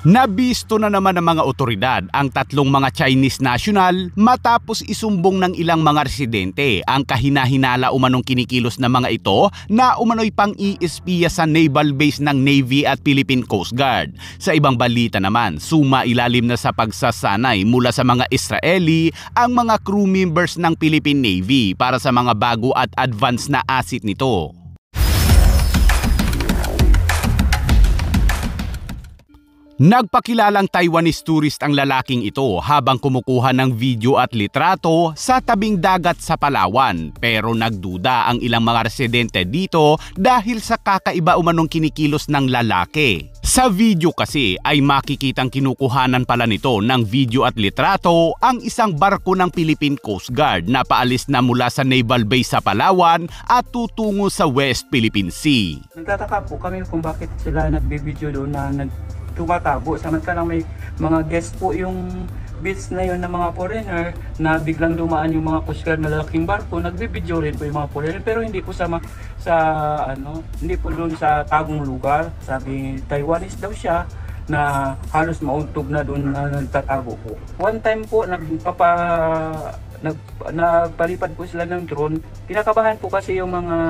Nabisto na naman ng mga otoridad ang tatlong mga Chinese national matapos isumbong ng ilang mga residente ang kahina-hinala umanong kinikilos ng mga ito na umano'y pang-iispiya sa naval base ng Navy at Philippine Coast Guard. Sa ibang balita naman, sumailalim na sa pagsasanay mula sa mga Israeli ang mga crew members ng Philippine Navy para sa mga bago at advanced na asset nito. Nagpakilalang Taiwanese tourist ang lalaking ito habang kumukuha ng video at litrato sa tabing dagat sa Palawan, pero nagduda ang ilang mga residente dito dahil sa kakaiba umanong kinikilos ng lalaki. Sa video kasi ay makikitang kinukuhanan pala nito ng video at litrato ang isang barko ng Philippine Coast Guard na paalis na mula sa naval base sa Palawan at tutungo sa West Philippine Sea. Nagtataka po kami kung bakit sila nagbibideo doon na tumatabo, samantalang may mga guest po yung beach na yun ng mga foreigner na biglang dumaan yung mga Coast Guard na lalaking barko, nagbibideo rin po yung mga foreigner, pero hindi po hindi po doon sa tagong lugar. Sabi Taiwanese daw siya na halos mauntog na doon na nagtatago po. One time po nagpalipad po sila ng drone. Kinakabahan po kasi yung mga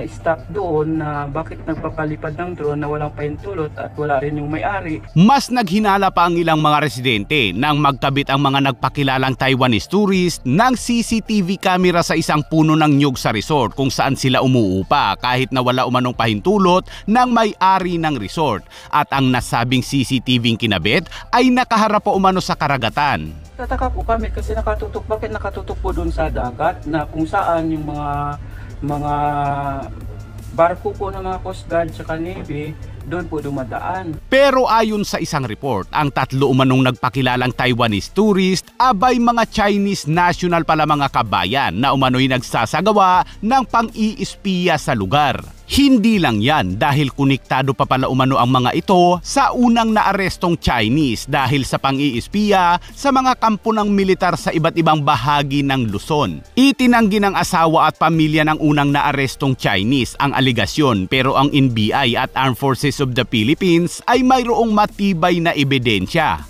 staff doon na bakit nagpapalipad ng drone na walang pahintulot at wala rin yung may-ari. Mas naghinala pa ang ilang mga residente nang magkabit ang mga nagpakilalang Taiwanese tourist ng CCTV camera sa isang puno ng nyug sa resort kung saan sila umuupa kahit na wala umanong pahintulot ng may-ari ng resort. At ang nasabing CCTV kinabit ay nakaharap po umano sa karagatan. Tataka po kami kasi bakit nakatutok po doon sa dagat na kung saan yung mga barko po ng mga Coast Guard sa Navy doon po dumadaan. Pero ayon sa isang report, ang tatlo umanong nagpakilalang Taiwanese tourist abay mga Chinese national pala mga kabayan na umano'y nagsasagawa ng pang-iispiya sa lugar. Hindi lang yan dahil konektado pa pala umano ang mga ito sa unang naarestong Chinese dahil sa pang-iispiya sa mga kampo ng militar sa iba't ibang bahagi ng Luzon. Itinanggi ng asawa at pamilya ng unang naarestong Chinese ang aligasyon, pero ang NBI at Armed Forces of the Philippines ay mayroong matibay na ebidensya.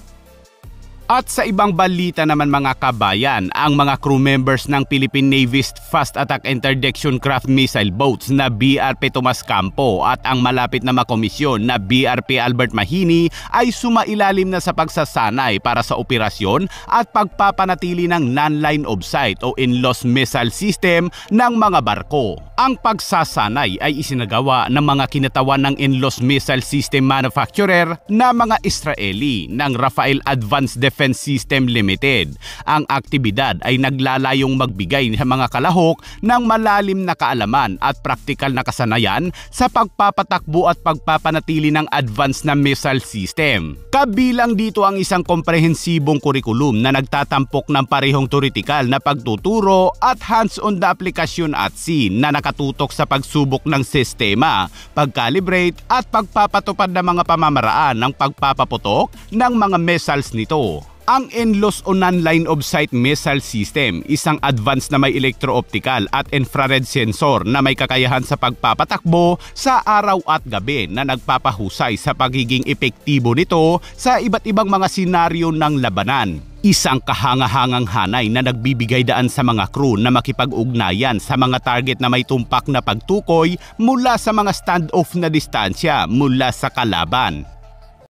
At sa ibang balita naman mga kabayan, ang mga crew members ng Philippine Navy's Fast Attack Interdiction Craft Missile Boats na BRP Tomas Campo at ang malapit na makomisyon na BRP Albert Mahini ay sumailalim na sa pagsasanay para sa operasyon at pagpapanatili ng non-line of sight o in-loss missile system ng mga barko. Ang pagsasanay ay isinagawa ng mga kinatawan ng in-loss missile system manufacturer na mga Israeli ng Rafael Advanced Defense System Limited. Ang aktibidad ay naglalayong magbigay sa mga kalahok ng malalim na kaalaman at praktikal na kasanayan sa pagpapatakbo at pagpapanatili ng advanced na missile system. Kabilang dito ang isang komprehensibong kurikulum na nagtatampok ng parehong teoretikal na pagtuturo at hands-on na aplikasyon at sea na nakatutok sa pagsubok ng sistema, pag-calibrate at pagpapatupad ng mga pamamaraan ng pagpapaputok ng mga missiles nito. Ang in-loss o non-line of sight missile system, isang advanced na may electro-optical at infrared sensor na may kakayahan sa pagpapatakbo sa araw at gabi na nagpapahusay sa pagiging epektibo nito sa iba't ibang mga senaryo ng labanan. Isang kahangahangang hanay na nagbibigay daan sa mga crew na makipag-ugnayan sa mga target na may tumpak na pagtukoy mula sa mga standoff na distansya mula sa kalaban.